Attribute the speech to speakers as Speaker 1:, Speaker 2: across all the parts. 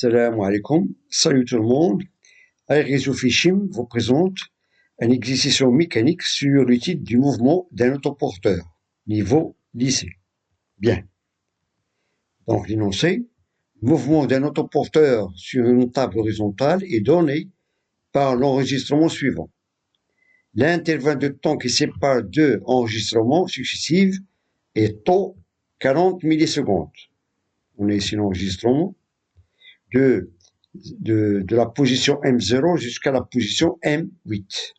Speaker 1: Salam alaikum. Salut tout le monde. Réseau Fichim vous présente une exercice mécanique sur l'étude du mouvement d'un autoporteur, niveau lycée. Bien. Donc l'énoncé, le mouvement d'un autoporteur sur une table horizontale est donné par l'enregistrement suivant. L'intervalle de temps qui sépare deux enregistrements successifs est taux 40 millisecondes. On a ici l'enregistrement de la position M0 jusqu'à la position M8.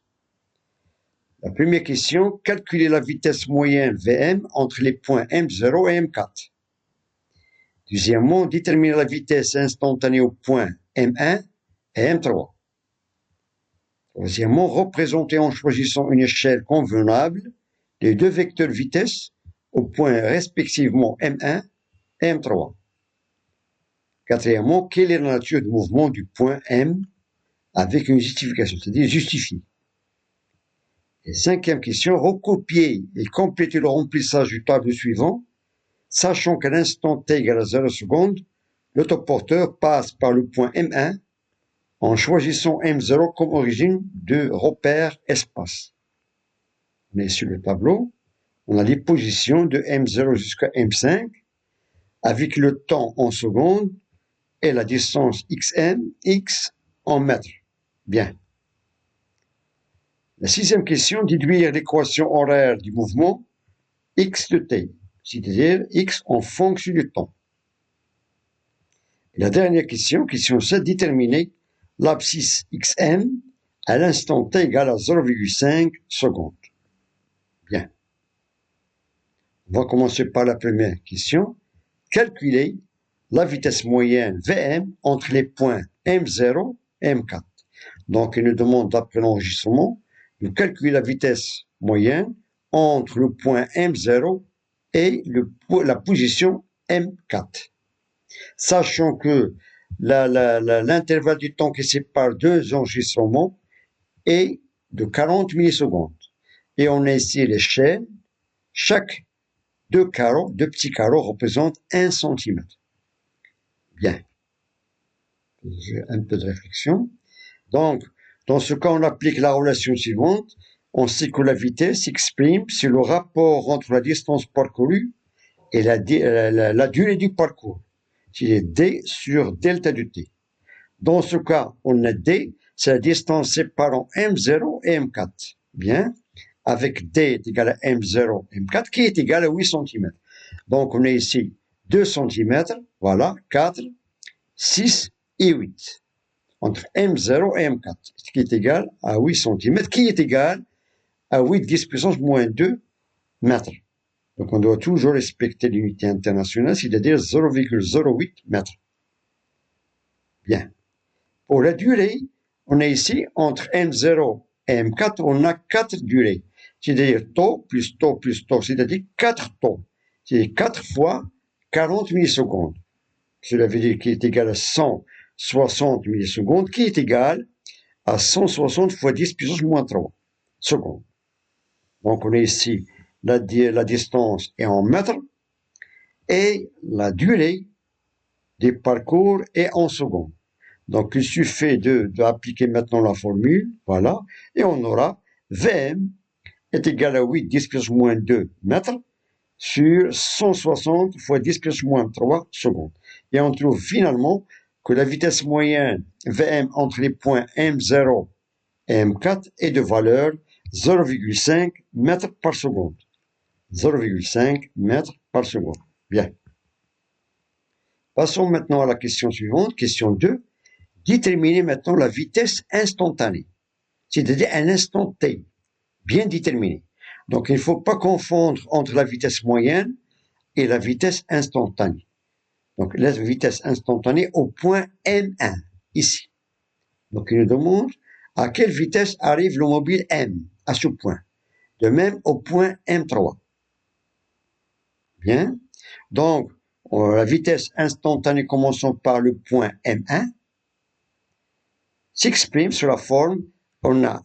Speaker 1: La première question, calculer la vitesse moyenne Vm entre les points M0 et M4. Deuxièmement, déterminer la vitesse instantanée au point M1 et M3. Troisièmement, représenter en choisissant une échelle convenable les deux vecteurs vitesse au point respectivement M1 et M3. Quatrièmement, quelle est la nature du mouvement du point M avec une justification, c'est-à-dire justifier. Et cinquième question, recopier et compléter le remplissage du tableau suivant, sachant qu'à l'instant t égale à 0 secondes, l'autoporteur passe par le point M1 en choisissant M0 comme origine de repère espace. On est sur le tableau, on a les positions de M0 jusqu'à M5 avec le temps en secondes et la distance xm, x en mètres. Bien. La sixième question, déduire l'équation horaire du mouvement x de t, c'est-à-dire x en fonction du temps. Et la dernière question, question 7, déterminer l'abscisse xm à l'instant t égale à 0,5 secondes. Bien. On va commencer par la première question. Calculer la vitesse moyenne Vm entre les points M0 et M4. Donc, il nous demande, d'après l'enregistrement, de calculer la vitesse moyenne entre le point M0 et la position M4. Sachant que l'intervalle du temps qui sépare deux enregistrements est de 40 millisecondes. Et on a ici l'échelle. Chaque deux petits carreaux représentent 1 cm. Bien. J'ai un peu de réflexion. Donc, dans ce cas, on applique la relation suivante. On sait que la vitesse s'exprime sur le rapport entre la distance parcourue et la durée du parcours. C'est d sur delta de t. Dans ce cas, on a d, c'est la distance séparant M0 et M4. Bien. Avec d est égal à M0 et M4, qui est égal à 8 cm. Donc, on a ici 2 cm, voilà, 4, 6 et 8. Entre M0 et M4, ce qui est égal à 8 cm, qui est égal à 8 10 puissance moins 2 mètres. Donc, on doit toujours respecter l'unité internationale, c'est-à-dire 0,08 mètres. Bien. Pour la durée, on a ici, entre M0 et M4, on a 4 durées. C'est-à-dire taux plus taux plus taux, c'est-à-dire 4 taux. C'est 4 fois 40 millisecondes. Cela veut dire qu'il est égal à 160 millisecondes, qui est égal à 160 fois 10 puissance moins 3 secondes. Donc, on a ici la distance est en mètres et la durée des parcours est en secondes. Donc, il suffit d'appliquer maintenant la formule, voilà, et on aura Vm est égal à 8 10 puissance moins 2 mètres sur 160 fois 10 puissance moins 3 secondes. Et on trouve finalement que la vitesse moyenne Vm entre les points M0 et M4 est de valeur 0,5 mètres par seconde. 0,5 mètres par seconde. Bien. Passons maintenant à la question suivante, question 2. Déterminer maintenant la vitesse instantanée, c'est-à-dire un instant t, bien déterminé. Donc, il ne faut pas confondre entre la vitesse moyenne et la vitesse instantanée. Donc, la vitesse instantanée au point M1, ici. Donc, il nous demande à quelle vitesse arrive le mobile M, à ce point. De même au point M3. Bien. Donc, la vitesse instantanée commençant par le point M1 s'exprime sous la forme, on a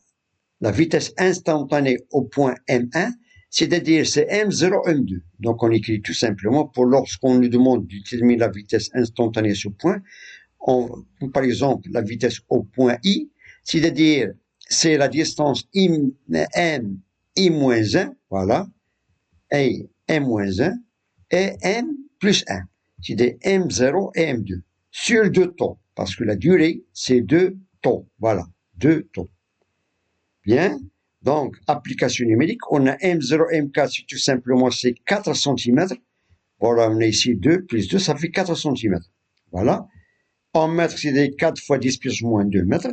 Speaker 1: la vitesse instantanée au point M1, c'est-à-dire c'est M0, M2. Donc, on écrit tout simplement, pour lorsqu'on nous demande de déterminer la vitesse instantanée à ce point, par exemple, la vitesse au point I, c'est-à-dire, c'est la distance m, I-1, voilà, et M-1, et M plus 1, c'est-à-dire M0 et M2, sur 2 taux, parce que la durée, c'est 2 taux, voilà, 2 taux. Bien, donc, application numérique, on a M0, M4, c'est tout simplement, c'est 4 cm. Voilà, on a ici 2 plus 2, ça fait 4 cm. Voilà. En mètres, c'est des 4 fois 10 plus moins 2 mètres.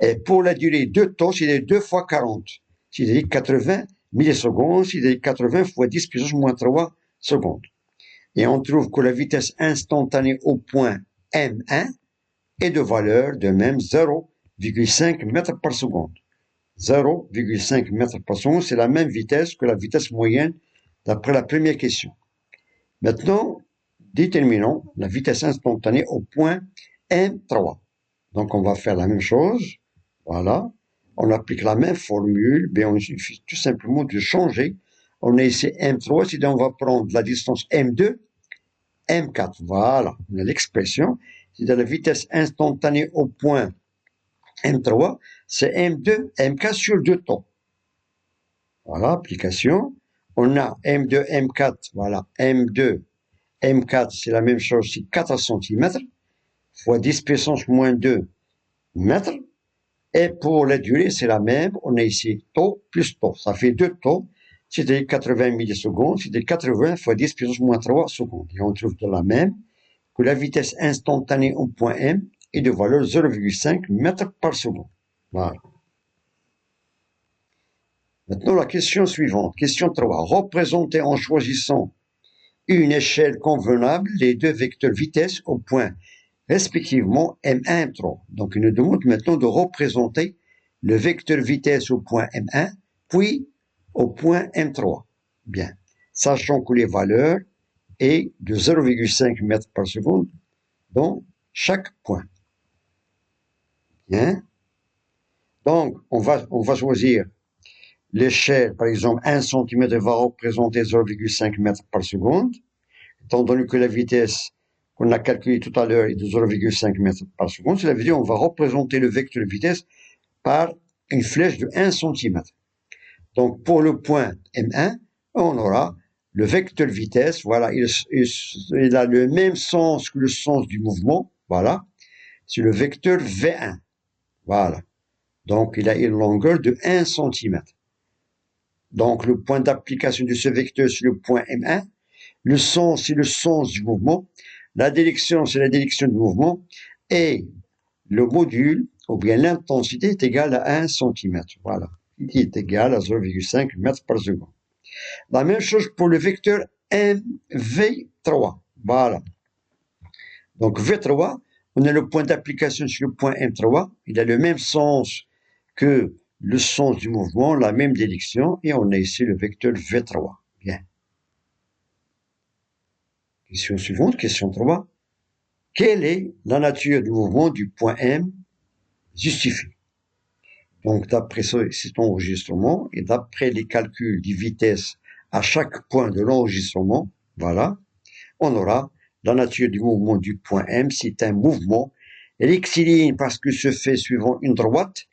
Speaker 1: Et pour la durée de temps, c'est des 2 fois 40. C'est-à-dire 80 millisecondes, c'est-à-dire 80 fois 10 plus moins 3 secondes. Et on trouve que la vitesse instantanée au point M1 est de valeur de même 0,5 mètres par seconde. 0,5 mètres par seconde, c'est la même vitesse que la vitesse moyenne d'après la première question. Maintenant, déterminons la vitesse instantanée au point M3. Donc, on va faire la même chose. Voilà. On applique la même formule, mais on suffit tout simplement de changer. On a ici M3, c'est-à-dire on va prendre la distance M2, M4. Voilà. On a l'expression. C'est-à-dire la vitesse instantanée au point M3, c'est M2, M4 sur 2 temps. Voilà, application. On a M2, M4, voilà, M2, M4, c'est la même chose, c'est 4 cm, fois 10 puissance moins 2 mètres. Et pour la durée, c'est la même. On a ici taux plus taux. Ça fait 2 taux. C'est-à-dire 80 millisecondes. C'est-à-dire 80 fois 10 puissance moins 3 secondes. Et on trouve de la même que la vitesse instantanée au point M est de valeur 0,5 mètres par seconde. Voilà. Maintenant, la question suivante. Question 3. Représentez en choisissant une échelle convenable les deux vecteurs vitesse au point respectivement M1 et M3. Donc, il nous demande maintenant de représenter le vecteur vitesse au point M1, puis au point M3. Bien. Sachant que les valeurs est de 0,5 mètres par seconde dans chaque point. Bien. Donc, on va choisir l'échelle, par exemple, 1 cm va représenter 0,5 mètres par seconde, étant donné que la vitesse qu'on a calculée tout à l'heure est de 0,5 mètres par seconde. Cela veut dire qu'on va représenter le vecteur de vitesse par une flèche de 1 cm. Donc, pour le point M1, on aura le vecteur vitesse, voilà, il a le même sens que le sens du mouvement, voilà, c'est le vecteur V1, voilà. Donc, il a une longueur de 1 cm. Donc, le point d'application de ce vecteur, c'est le point M1. Le sens, c'est le sens du mouvement. La direction, c'est la direction du mouvement. Et le module, ou bien l'intensité, est égale à 1 cm. Voilà. Il est égal à 0,5 mètres par seconde. La même chose pour le vecteur MV3. Voilà. Donc, V3, on a le point d'application sur le point M3. Il a le même sens que le sens du mouvement, la même direction, et on a ici le vecteur V3. Bien. Question suivante, question 3. Quelle est la nature du mouvement du point M justifié? Donc, d'après cet enregistrement et d'après les calculs des vitesses à chaque point de l'enregistrement, voilà, on aura la nature du mouvement du point M. C'est un mouvement rectiligne parce que se fait suivant une droite,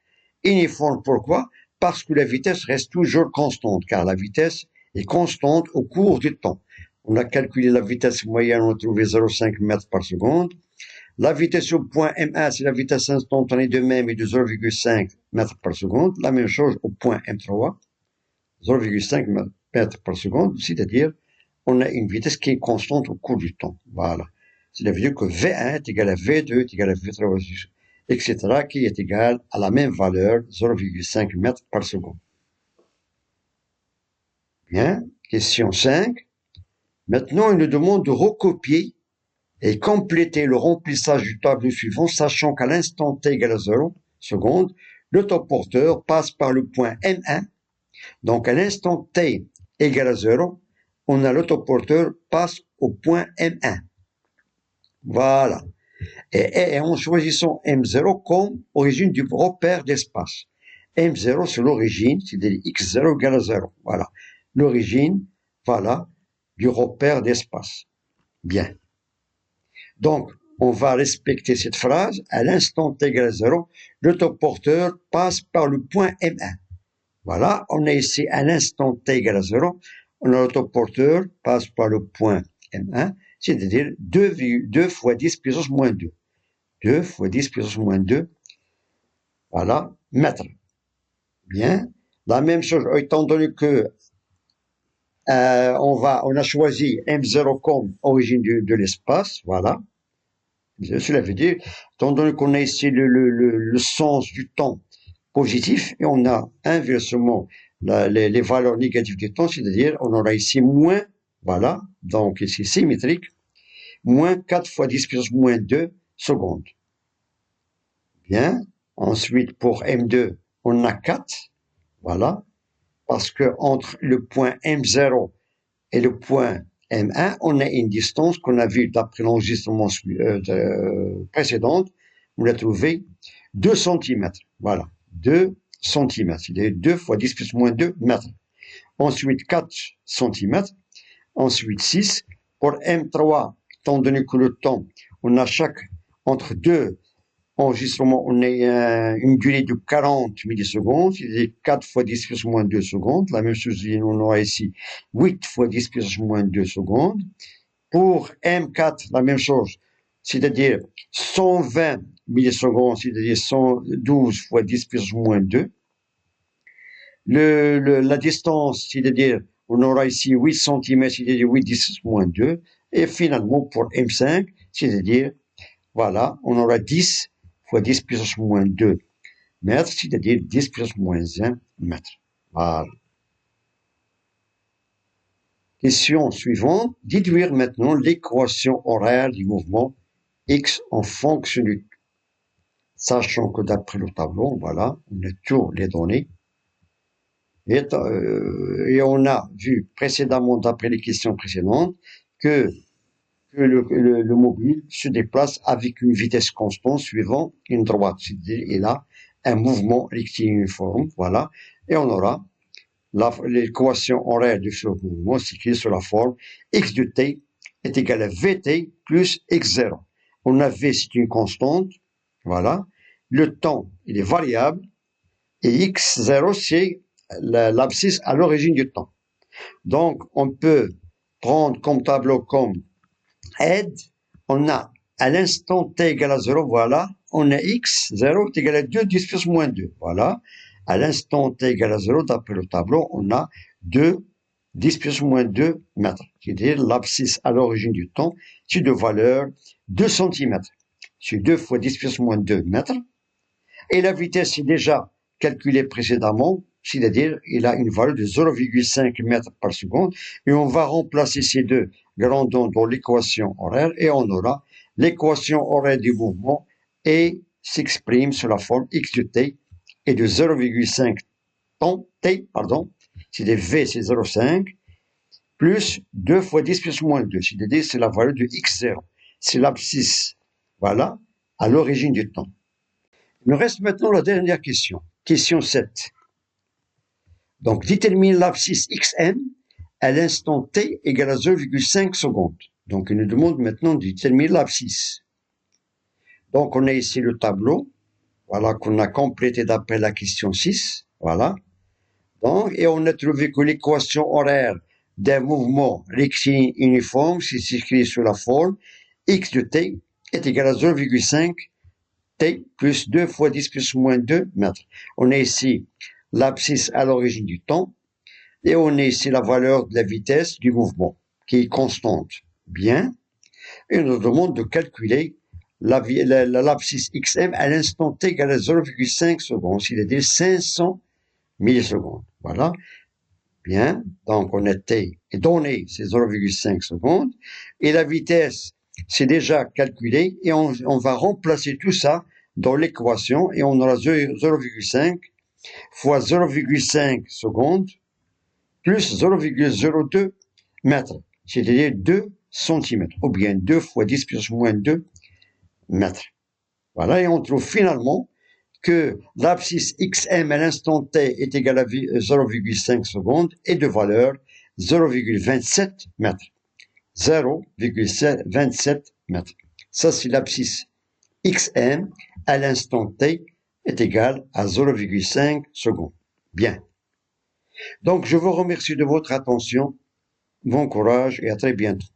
Speaker 1: uniforme pourquoi? Parce que la vitesse reste toujours constante, car la vitesse est constante au cours du temps. On a calculé la vitesse moyenne, on a trouvé 0,5 mètres par seconde. La vitesse au point M1, c'est la vitesse instantanée de même et de 0,5 mètres par seconde. La même chose au point M3, 0,5 mètres par seconde, c'est-à-dire on a une vitesse qui est constante au cours du temps. Voilà. C'est-à-dire que V1 est égal à V2 est égal à V3, etc., qui est égal à la même valeur, 0,5 mètres par seconde. Bien. Question 5. Maintenant, il nous demande de recopier et compléter le remplissage du tableau suivant, sachant qu'à l'instant t égale à 0 secondes, l'autoporteur passe par le point M1. Donc, à l'instant t égale à 0, on a l'autoporteur passe au point M1. Voilà. Et en choisissant M0 comme origine du repère d'espace. M0, c'est l'origine, c'est-à-dire X0 égale à 0. Voilà. L'origine, voilà, du repère d'espace. Bien. Donc, on va respecter cette phrase. À l'instant t égale à 0, l'autoporteur passe par le point M1. Voilà, on a ici à l'instant t égale à 0, l'autoporteur passe par le point M1, c'est-à-dire 2 fois 10 puissance moins 2. 2 fois 10 puissance moins 2, voilà, mètres. Bien. La même chose, étant donné que on a choisi M0 comme origine de l'espace, voilà. Cela veut dire, étant donné qu'on a ici le sens du temps positif, et on a inversement les valeurs négatives du temps, c'est-à-dire on aura ici moins, voilà, donc ici symétrique, moins 4 fois 10 puissance moins 2 secondes. Bien. Ensuite, pour M2, on a 4, voilà, parce que entre le point M0 et le point M1, on a une distance qu'on a vue d'après l'enregistrement précédent, on l'a trouvé 2 cm. Voilà, 2 cm, c'est-à-dire 2 fois 10 plus moins 2 mètres. Ensuite, 4 cm. Ensuite, 6. Pour M3, étant donné que le temps, on a entre deux enregistrements, on a une durée de 40 millisecondes, c'est-à-dire 4 fois 10 plus moins 2 secondes. La même chose, on aura ici 8 fois 10 plus moins 2 secondes. Pour M4, la même chose, c'est-à-dire 120 millisecondes, c'est-à-dire 112 fois 10 plus moins 2. La distance, c'est-à-dire, on aura ici 8 cm, c'est-à-dire 8 10 moins 2. Et finalement, pour M5, c'est-à-dire, voilà, on aura 10 fois 10 puissance moins 2 mètres, c'est-à-dire 10 puissance moins 1 mètre. Voilà. Question suivante. Déduire maintenant l'équation horaire du mouvement X en fonction du temps. Sachant que d'après le tableau, voilà, on a tous les données. Et on a vu précédemment, d'après les questions précédentes, que le mobile se déplace avec une vitesse constante suivant une droite. C'est-à-dire, il a un mouvement rectiligne uniforme, voilà. Et on aura l'équation horaire du flux de mouvement, c'est écrit sur la forme x de t est égal à vt plus x0. On a v, c'est une constante, voilà. Le temps, il est variable, et x0, c'est l'abscisse à l'origine du temps. Donc, on peut prendre comme tableau comme aide, on a à l'instant t égale à 0, voilà, on a x0 est égal à 2, 10 plus moins 2, voilà. À l'instant t égale à 0, d'après le tableau, on a 2, 10 plus moins 2 mètres. C'est-à-dire l'abscisse à l'origine du temps, c'est de valeur 2 cm. C'est 2 fois 10 plus moins 2 mètres. Et la vitesse est déjà calculée précédemment, c'est-à-dire il a une valeur de 0,5 mètres par seconde. Et on va remplacer ces deux grands ondes dans l'équation horaire et on aura l'équation horaire du mouvement et s'exprime sous la forme x de t et de 0,5 temps t, pardon, c'est-à-dire v c'est 0,5 plus 2 fois 10 plus moins 2, c'est-à-dire c'est la valeur de x0. C'est l'abscisse, voilà, à l'origine du temps. Il nous reste maintenant la dernière question. Question 7. Donc, détermine l'abscisse xm à l'instant t égale à 0,5 secondes. Donc, il nous demande maintenant de déterminer l'abscisse. Donc, on a ici le tableau, voilà, qu'on a complété d'après la question 6, voilà. Donc, et on a trouvé que l'équation horaire d'un mouvement rectiligne uniforme, c'est écrit sous la forme x de t est égal à 0,5 t plus 2 fois 10 plus moins 2 mètres. On a ici l'abscisse à l'origine du temps et on a ici la valeur de la vitesse du mouvement qui est constante. Bien. Et on nous demande de calculer l'abscisse xm à l'instant t égale à 0,5 secondes, c'est-à-dire 500 millisecondes. Voilà. Bien. Donc on a t et donné, c'est 0,5 secondes. Et la vitesse, c'est déjà calculé et on va remplacer tout ça dans l'équation et on aura 0,5 fois 0,5 secondes plus 0,02 mètres, c'est-à-dire 2 cm, ou bien 2 fois 10 plus moins 2 mètres. Voilà, et on trouve finalement que l'abscisse xm à l'instant t est égal à 0,5 secondes et de valeur 0,27 mètres. 0,27 mètres. Ça, c'est l'abscisse xm à l'instant t est égal à 0,5 secondes. Bien. Donc, je vous remercie de votre attention. Bon courage et à très bientôt.